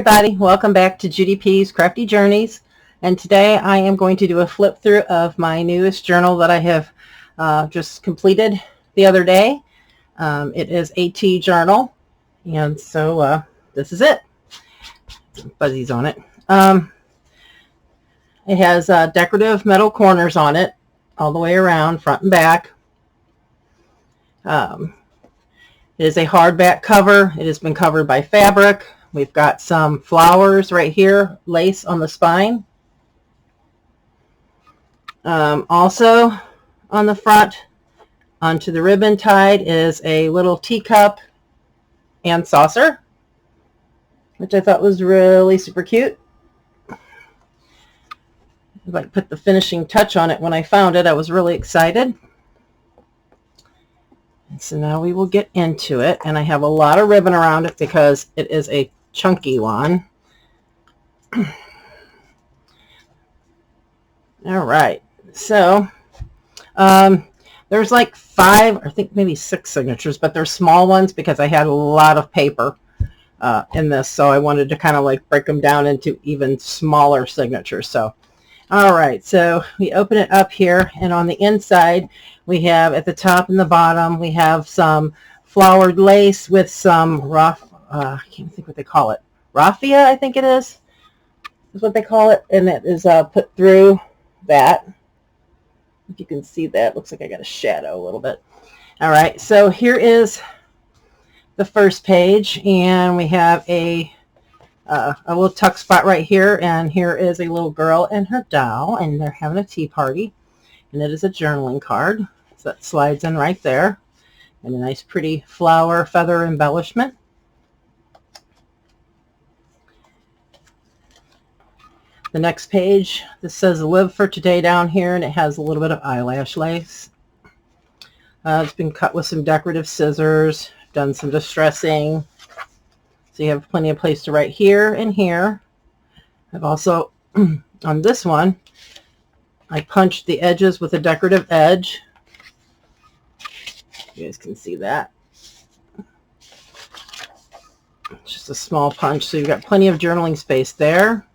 Everybody, welcome back to Judy P's Crafty Journeys, and today I am going to do a flip through of my newest journal that I have just completed the other day. It is a tea journal, and so this is it. Some fuzzies on it. It has decorative metal corners on it all the way around, front and back. It is a hardback cover. It has been covered by fabric. We've got some flowers right here, lace on the spine. Also on the front, onto the ribbon tied, is a little teacup and saucer, which I thought was really super cute. I put the finishing touch on it when I found it. I was really excited. And so now we will get into it, and I have a lot of ribbon around it because it is a chunky one. All right, so there's like 5, I think maybe 6 signatures, but they're small ones because I had a lot of paper in this, so I wanted to kind of like break them down into even smaller signatures. So all right, so we open it up here, and on the inside we have, at the top and the bottom, we have some flowered lace with some rough, I can't think what they call it. Raffia, I think it is what they call it. And it is put through that. If you can see that, looks like I got a shadow a little bit. All right, so here is the first page, and we have a little tuck spot right here, and here is a little girl and her doll, and they're having a tea party, and it is a journaling card. So that slides in right there, and a nice pretty flower feather embellishment. The next page, this says live for today down here, and it has a little bit of eyelash lace. It's been cut with some decorative scissors, done some distressing. So you have plenty of place to write here and here. I've also, on this one, I punched the edges with a decorative edge. You guys can see that. It's just a small punch, so you've got plenty of journaling space there.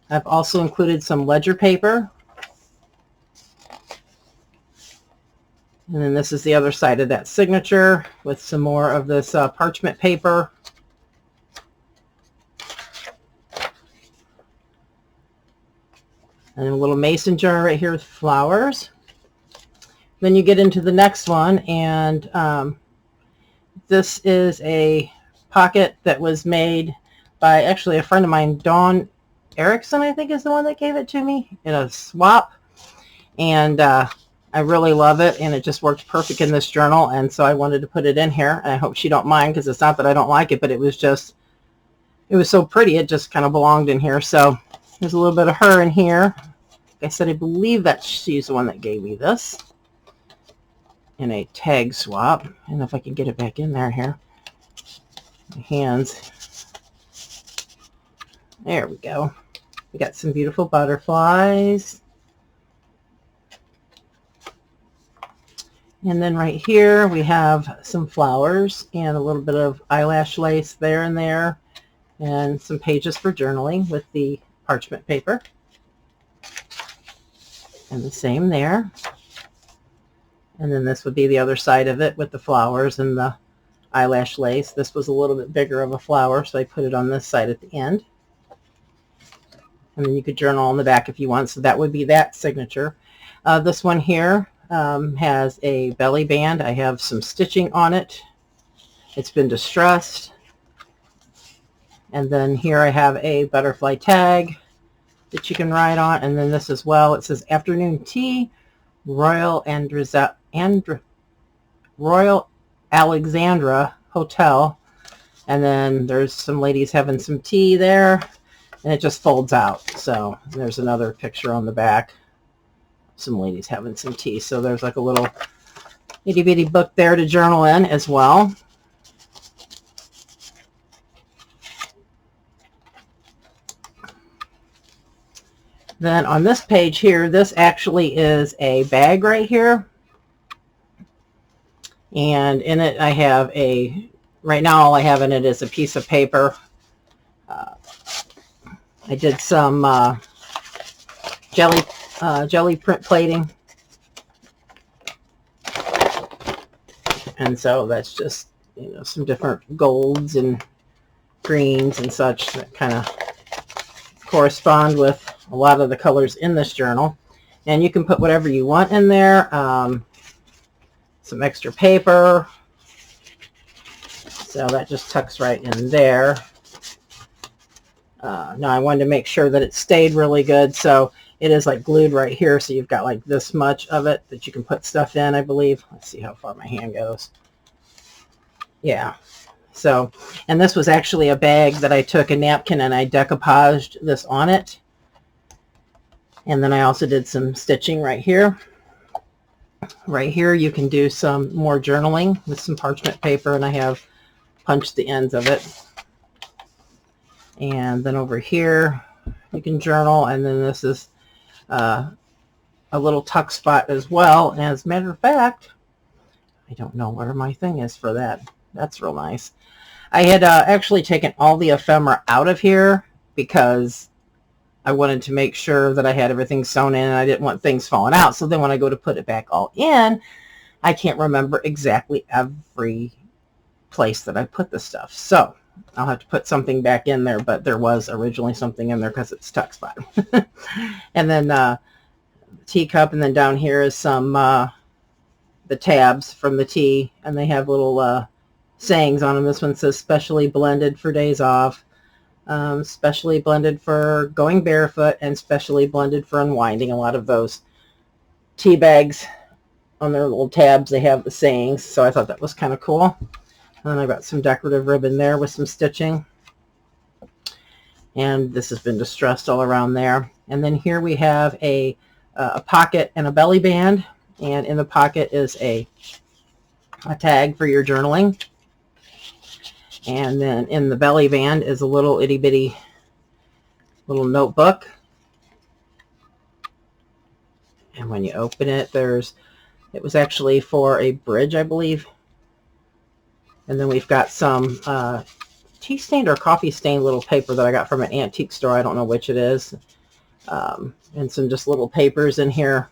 I've also included some ledger paper. And then this is the other side of that signature with some more of this parchment paper. And a little mason jar right here with flowers. Then you get into the next one, and this is a pocket that was made by actually a friend of mine, Dawn Erickson, I think is the one that gave it to me in a swap. And I really love it, and it just worked perfect in this journal, and so I wanted to put it in here. And I hope she don't mind, because it's not that I don't like it, but it was so pretty, it just kind of belonged in here. So there's a little bit of her in here. Like I said, I believe that she's the one that gave me this in a tag swap. And if I can get it back in there here. My hands. There we go. We got some beautiful butterflies. And then right here we have some flowers and a little bit of eyelash lace there and there. And some pages for journaling with the parchment paper. And the same there. And then this would be the other side of it with the flowers and the eyelash lace. This was a little bit bigger of a flower, so I put it on this side at the end. And then you could journal on the back if you want, so that would be that signature. This one here has a belly band. I have some stitching on it. It's been distressed. And then here I have a butterfly tag that you can write on. And then this as well. It says afternoon tea, Royal Alexandra Hotel. And then there's some ladies having some tea there. And it just folds out. So there's another picture on the back. Some ladies having some tea. So there's like a little itty bitty book there to journal in as well. Then on this page here, this actually is a bag right here. And in it I have right now all I have in it is a piece of paper I did some jelly print plating. And so that's just, you know, some different golds and greens and such that kind of correspond with a lot of the colors in this journal. And you can put whatever you want in there. Some extra paper. So that just tucks right in there. Now I wanted to make sure that it stayed really good. So it is like glued right here. So you've got like this much of it that you can put stuff in, I believe. Let's see how far my hand goes. Yeah. So, and this was actually a bag that I took a napkin and I decoupaged this on it. And then I also did some stitching right here. Right here you can do some more journaling with some parchment paper, and I have punched the ends of it. And then over here you can journal, and then this is a little tuck spot as well. And as a matter of fact, I don't know where my thing is for that. That's real nice. I had actually taken all the ephemera out of here because I wanted to make sure that I had everything sewn in and I didn't want things falling out. So then when I go to put it back all in, I can't remember exactly every place that I put the stuff. So I'll have to put something back in there, but there was originally something in there because it's tuck spot. And then teacup, and then down here is some the tabs from the tea, and they have little sayings on them. This one says specially blended for days off, specially blended for going barefoot, and specially blended for unwinding. A lot of those tea bags on their little tabs, they have the sayings, so I thought that was kind of cool. And then I've got some decorative ribbon there with some stitching, and this has been distressed all around there. And then here we have a pocket and a belly band, and in the pocket is a tag for your journaling. And then in the belly band is a little itty bitty little notebook. And when you open it, it was actually for a bridge, I believe. And then we've got some tea stained or coffee stained little paper that I got from an antique store. I don't know which it is. And some just little papers in here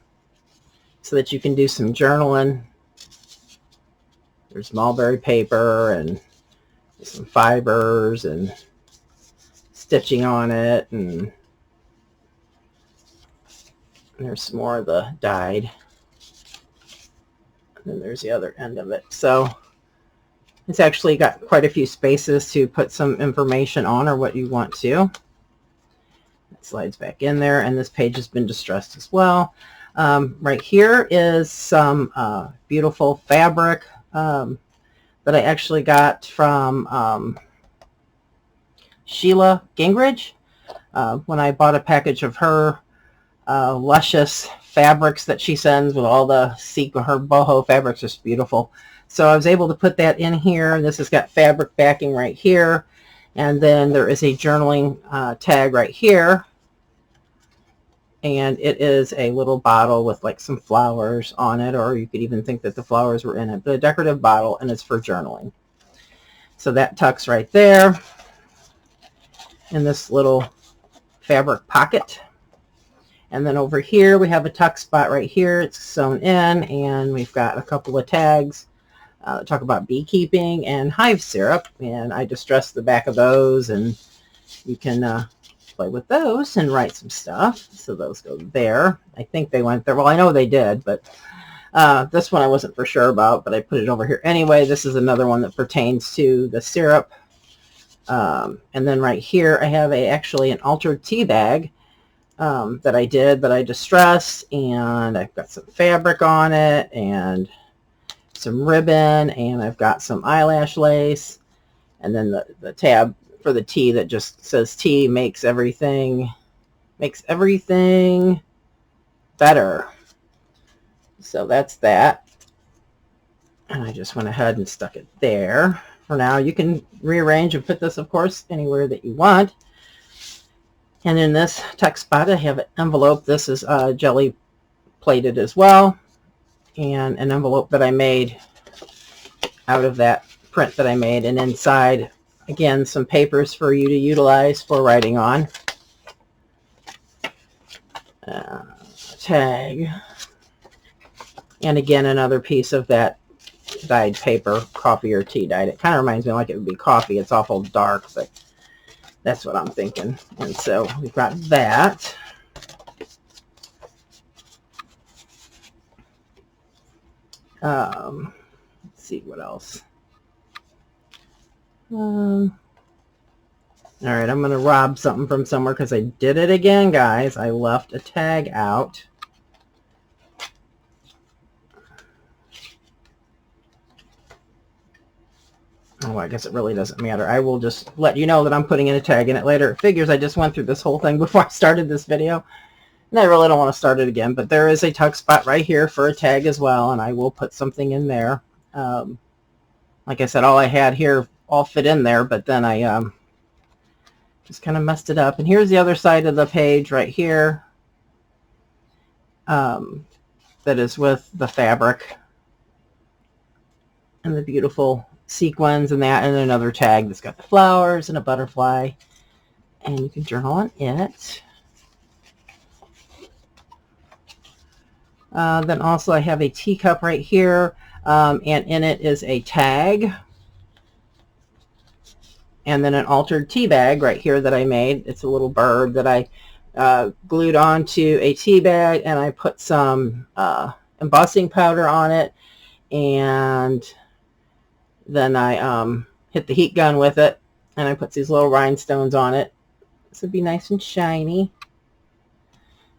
so that you can do some journaling. There's mulberry paper and some fibers and stitching on it, and there's some more of the dyed, and then there's the other end of it. So it's actually got quite a few spaces to put some information on or what you want to. It slides back in there, and this page has been distressed as well. Right here is some beautiful fabric that I actually got from Sheila Gingrich when I bought a package of her luscious fabrics that she sends with all the sequin. Her boho fabrics, just beautiful. So I was able to put that in here, and this has got fabric backing right here, and then there is a journaling tag right here, and it is a little bottle with like some flowers on it, or you could even think that the flowers were in it, but a decorative bottle, and it's for journaling. So that tucks right there in this little fabric pocket. And then over here we have a tuck spot right here. It's sewn in, and we've got a couple of tags that talk about beekeeping and hive syrup, and I distressed the back of those, and you can play with those and write some stuff. So those go there. I think they went there. Well, I know they did, but this one I wasn't for sure about, but I put it over here anyway. This is another one that pertains to the syrup. And then right here I have actually an altered tea bag that I did, that I distressed, and I've got some fabric on it and some ribbon, and I've got some eyelash lace, and then the tab for the tea that just says tea makes everything better. So that's that, and I just went ahead and stuck it there for now. You can rearrange and put this, of course, anywhere that you want. And in this tuck spot I have an envelope. This is jelly plated as well, and an envelope that I made out of that print that I made, and inside again some papers for you to utilize for writing on. tag. And again, another piece of that dyed paper, coffee or tea dyed. It kind of reminds me like it would be coffee. It's awful dark, but that's what I'm thinking. And so we've got that. Let's see what else. All right, I'm going to rob something from somewhere because I did it again, guys. I left a tag out. Oh, I guess it really doesn't matter. I will just let you know that I'm putting in a tag in it later. It figures I just went through this whole thing before I started this video. And I really don't want to start it again, but there is a tuck spot right here for a tag as well, and I will put something in there. Like I said, all I had here all fit in there, but then I just kind of messed it up. And here's the other side of the page right here that is with the fabric and the beautiful sequins and that, and another tag that's got the flowers and a butterfly, and you can journal on it. Then also I have a teacup right here, and in it is a tag, and then an altered tea bag right here that I made. It's a little bird that I glued onto a tea bag, and I put some embossing powder on it, and then I hit the heat gun with it, and I put these little rhinestones on it. This would be nice and shiny.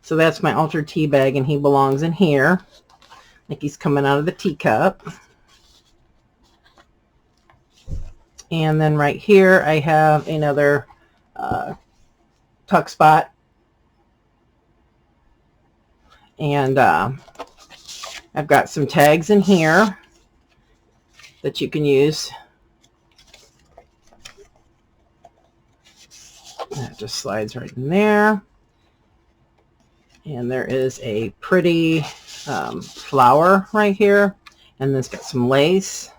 So that's my altered tea bag, and he belongs in here, like he's coming out of the teacup. And then right here I have another tuck spot, and I've got some tags in here that you can use. That just slides right in there. And there is a pretty flower right here, and it's got some lace.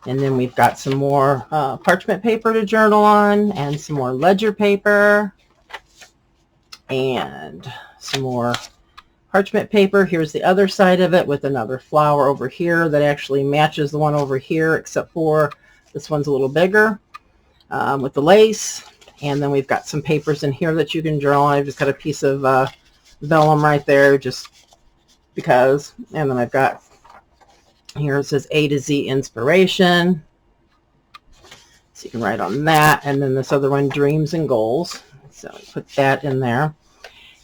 And then we've got some more parchment paper to journal on, and some more ledger paper, and some more parchment paper. Here's the other side of it with another flower over here that actually matches the one over here, except for this one's a little bigger with the lace. And then we've got some papers in here that you can journal on. I've just got a piece of vellum right there just because. And then I've got here, it says A to Z inspiration, so you can write on that. And then this other one, dreams and goals, so I put that in there,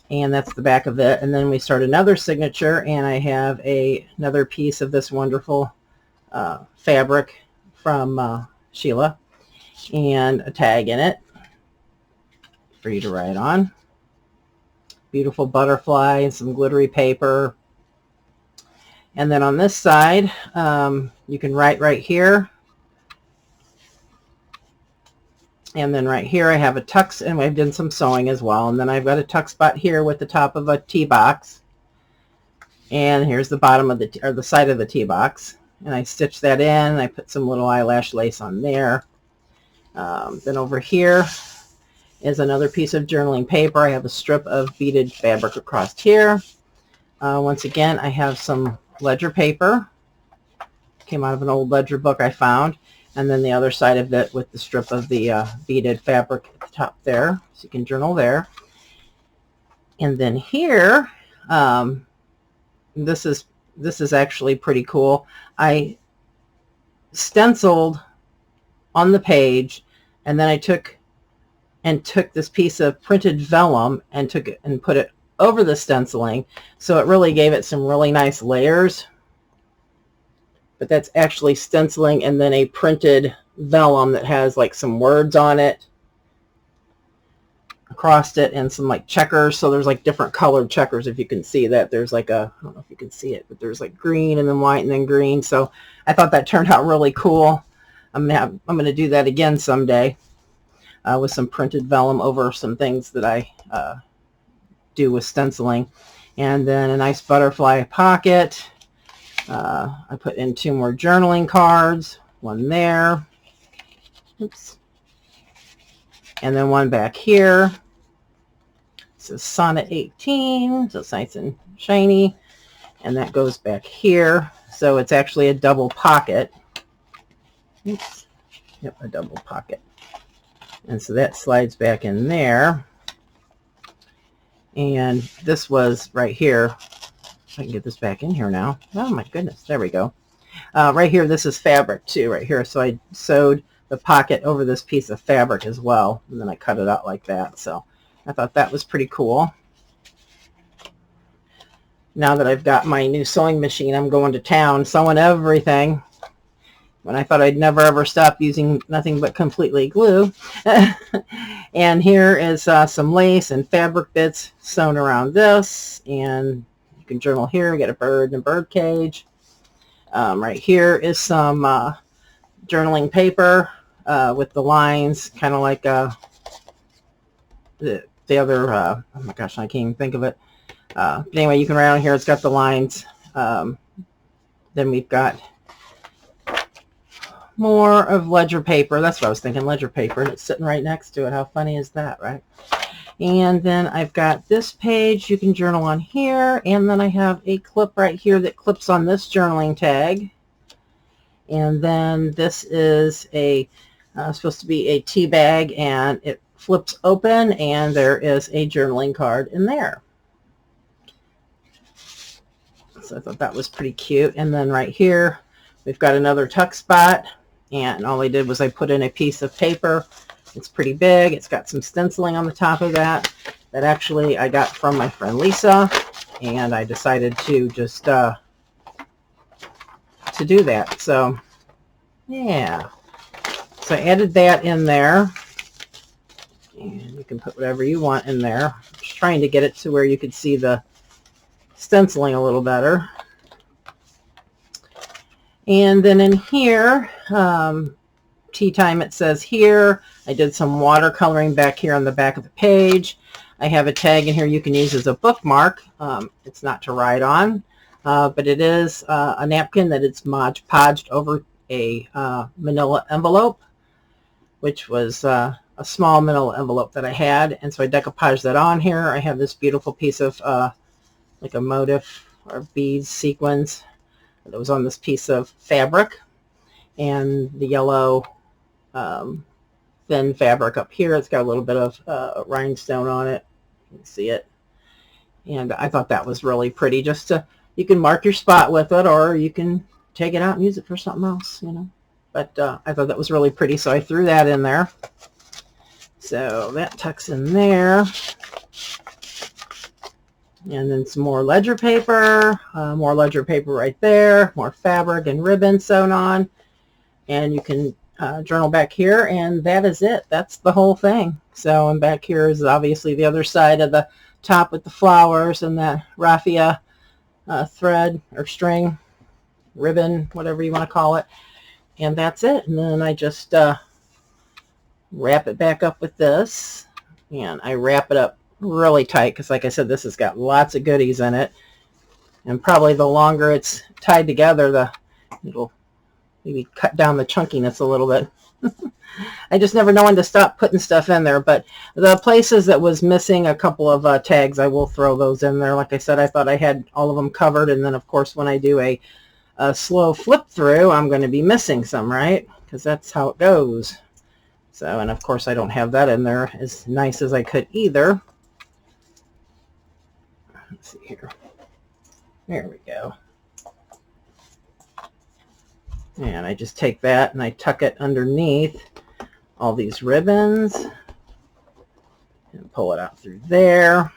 and that's the back of it. And then we start another signature, and I have another piece of this wonderful fabric from Sheila, and a tag in it for you to write on. Beautiful butterfly and some glittery paper. And then on this side, you can write right here. And then right here I have a tuck, and I've done some sewing as well. And then I've got a tuck spot here with the top of a tea box. And here's the bottom of the side of the tea box. And I stitched that in, and I put some little eyelash lace on there. Then over here is another piece of journaling paper. I have a strip of beaded fabric across here. Once again, I have some ledger paper. Came out of an old ledger book I found. And then the other side of it with the strip of the beaded fabric at the top there. So you can journal there. And then here, this is actually pretty cool. I stenciled on the page, and then I took this piece of printed vellum and took it and put it over the stenciling, so it really gave it some really nice layers. But that's actually stenciling and then a printed vellum that has like some words on it across it, and some like checkers. So there's like different colored checkers, if you can see that. There's like I don't know if you can see it, but there's like green and then white and then green. So I thought that turned out really cool. I'm gonna do that again someday with some printed vellum over some things that I do with stenciling. And then a nice butterfly pocket. I put in 2 more journaling cards, one there, oops, and then one back here. This is Sonnet 18, so it's nice and shiny. And that goes back here. So it's actually a double pocket. Oops. Yep, a double pocket. And so that slides back in there. And this was right here. I can get this back in here now. Oh my goodness, there we go. Right here, this is fabric too, right here. So I sewed the pocket over this piece of fabric as well. And then I cut it out like that. So I thought that was pretty cool. Now that I've got my new sewing machine, I'm going to town sewing everything. When I thought I'd never ever stop using nothing but completely glue. And here is some lace and fabric bits sewn around this. And you can journal here, get a bird and a bird cage. Right here is some journaling paper with the lines, kind of like the other, oh my gosh, I can't even think of it. But anyway, you can write on here, it's got the lines. Then we've got more of ledger paper. That's what I was thinking, ledger paper, and it's sitting right next to it. How funny is that, right? And then I've got this page you can journal on here, and then I have a clip right here that clips on this journaling tag. And then this is a supposed to be a tea bag, and it flips open, and there is a journaling card in there. So I thought that was pretty cute. And then right here we've got another tuck spot, and all I did was I put in a piece of paper. It's pretty big. It's got some stenciling on the top of that actually I got from my friend Lisa, and I decided to just to do that. So yeah, so I added that in there, and you can put whatever you want in there. I'm just trying to get it to where you could see the stenciling a little better. And then in here, tea time, it says here. I did some watercoloring back here on the back of the page. I have a tag in here you can use as a bookmark. It's not to write on, but it is a napkin that it's Mod Podged over a manila envelope, which was a small manila envelope that I had. And so I decoupaged that on here. I have this beautiful piece of like a motif or beads sequins that was on this piece of fabric, and the yellow thin fabric up here. It's got a little bit of rhinestone on it. You can see it. And I thought that was really pretty. Just to, you can mark your spot with it, or you can take it out and use it for something else, you know. But I thought that was really pretty, so I threw that in there. So that tucks in there. And then some more ledger paper right there, more fabric and ribbon sewn on. And you can journal back here, and that is it. That's the whole thing. So, and back here is obviously the other side of the top with the flowers and that raffia thread or string, ribbon, whatever you want to call it. And that's it. And then I just wrap it back up with this, and I wrap it up really tight because, like I said, this has got lots of goodies in it, and probably the longer it's tied together, it'll maybe cut down the chunkiness a little bit. I just never know when to stop putting stuff in there, but the places that was missing a couple of tags, I will throw those in there. Like I said, I thought I had all of them covered, and then of course when I do a slow flip through, I'm going to be missing some, right? Because that's how it goes. So, and of course I don't have that in there as nice as I could either. Let's see here. There we go. And I just take that and I tuck it underneath all these ribbons and pull it out through there.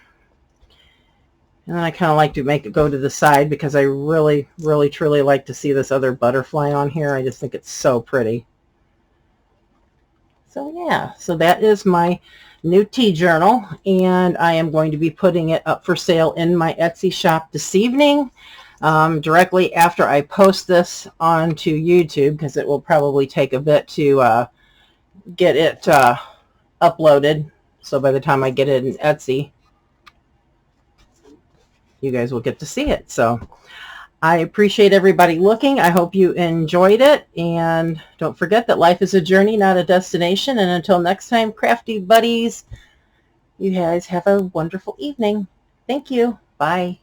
And then I kind of like to make it go to the side because I really, really, truly like to see this other butterfly on here. I just think it's so pretty. So yeah, so that is my new tea journal, and I am going to be putting it up for sale in my Etsy shop this evening, directly after I post this onto YouTube, because it will probably take a bit to get it uploaded. So by the time I get it in Etsy, you guys will get to see it. So I appreciate everybody looking. I hope you enjoyed it, and don't forget that life is a journey, not a destination. And until next time, crafty buddies, You guys have a wonderful evening. Thank you. Bye.